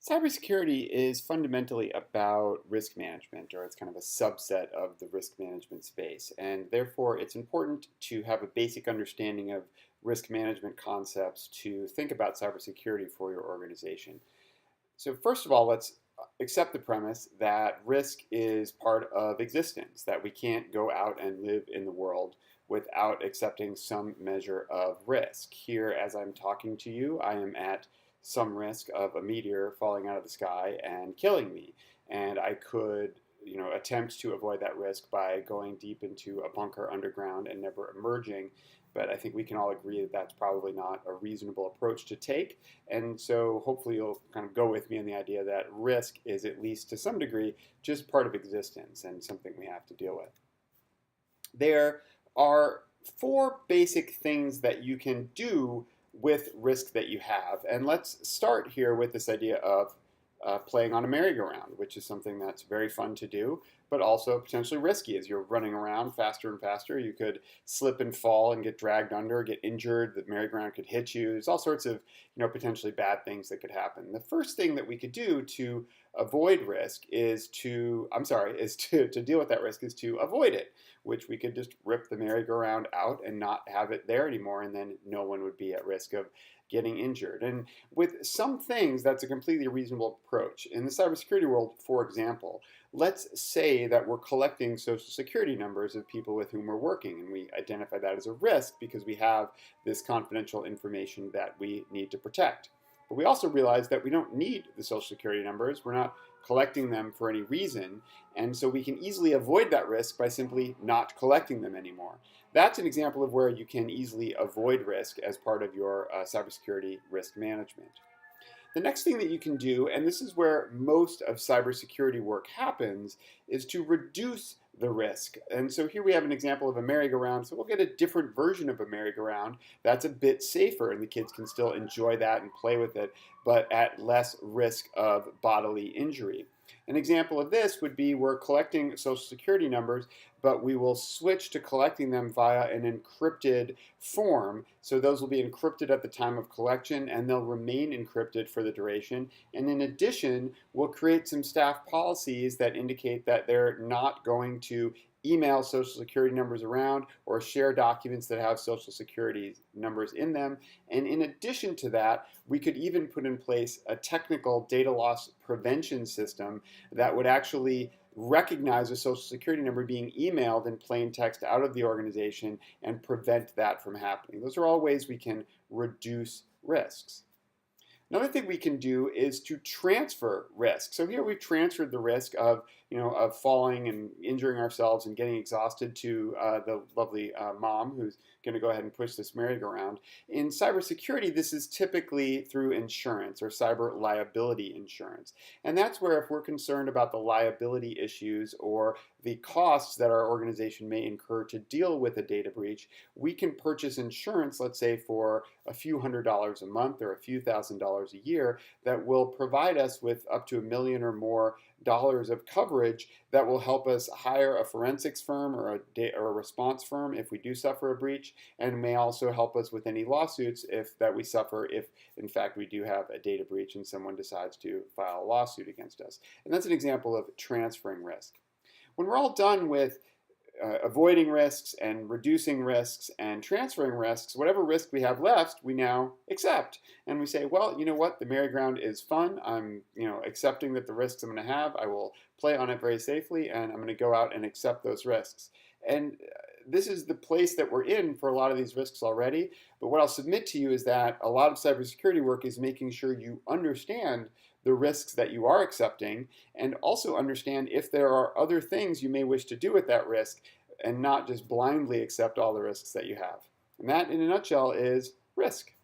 Cybersecurity is fundamentally about risk management, or it's kind of a subset of the risk management space. And therefore, it's important to have a basic understanding of risk management concepts to think about cybersecurity for your organization. So, first of all, let's accept the premise that risk is part of existence, that we can't go out and live in the world without accepting some measure of risk. Here, as I'm talking to you, I am at some risk of a meteor falling out of the sky and killing me. And I could, attempt to avoid that risk by going deep into a bunker underground and never emerging. But I think we can all agree that that's probably not a reasonable approach to take. And so hopefully you'll kind of go with me in the idea that risk is, at least to some degree, just part of existence and something we have to deal with. There are four basic things that you can do with risk that you have. And let's start here with this idea of playing on a merry-go-round, which is something that's very fun to do, but also potentially risky. As you're running around faster and faster, you could slip and fall and get dragged under, get injured. The merry-go-round could hit you. There's all sorts of potentially bad things that could happen. The first thing that we could do to avoid risk is to deal with that risk is to avoid it, which we could just rip the merry-go-round out and not have it there anymore, and then no one would be at risk of getting injured. And with some things, that's a completely reasonable approach. In the cybersecurity world, for example, let's say that we're collecting social security numbers of people with whom we're working, and we identify that as a risk because we have this confidential information that we need to protect. But we also realize that we don't need the social security numbers. We're not collecting them for any reason, and so we can easily avoid that risk by simply not collecting them anymore. That's an example of where you can easily avoid risk as part of your cybersecurity risk management. The next thing that you can do, and this is where most of cybersecurity work happens, is to reduce the risk. And so here we have an example of a merry-go-round. So we'll get a different version of a merry-go-round that's a bit safer, and the kids can still enjoy that and play with it, but at less risk of bodily injury. An example of this would be we're collecting social security numbers, but we will switch to collecting them via an encrypted form. So those will be encrypted at the time of collection, and they'll remain encrypted for the duration. And in addition, we'll create some staff policies that indicate that they're not going to email social security numbers around or share documents that have social security numbers in them. And in addition to that, we could even put in place a technical data loss prevention system that would actually recognize a social security number being emailed in plain text out of the organization and prevent that from happening. Those are all ways we can reduce risks. Another thing we can do is to transfer risk. So here we've transferred the risk of falling and injuring ourselves and getting exhausted to the lovely mom who's going to go ahead and push this merry-go-round. In cybersecurity, this is typically through insurance or cyber liability insurance. And that's where, if we're concerned about the liability issues or the costs that our organization may incur to deal with a data breach, we can purchase insurance, let's say for a few $100s a month or a few $1,000s a year, that will provide us with up to $1 million or more of coverage that will help us hire a forensics firm or a response firm if we do suffer a breach, and may also help us with any lawsuits that we suffer if in fact we do have a data breach and someone decides to file a lawsuit against us. And that's an example of transferring risk. When we're all done with avoiding risks and reducing risks and transferring risks, whatever risk we have left, we now accept. And we say, well, you know what, the merry-go-round is fun. I'm accepting that the risks I'm going to have, I will play on it very safely, and I'm going to go out and accept those risks. And this is the place that we're in for a lot of these risks already. But what I'll submit to you is that a lot of cybersecurity work is making sure you understand the risks that you are accepting, and also understand if there are other things you may wish to do with that risk, and not just blindly accept all the risks that you have. And that, in a nutshell, is risk.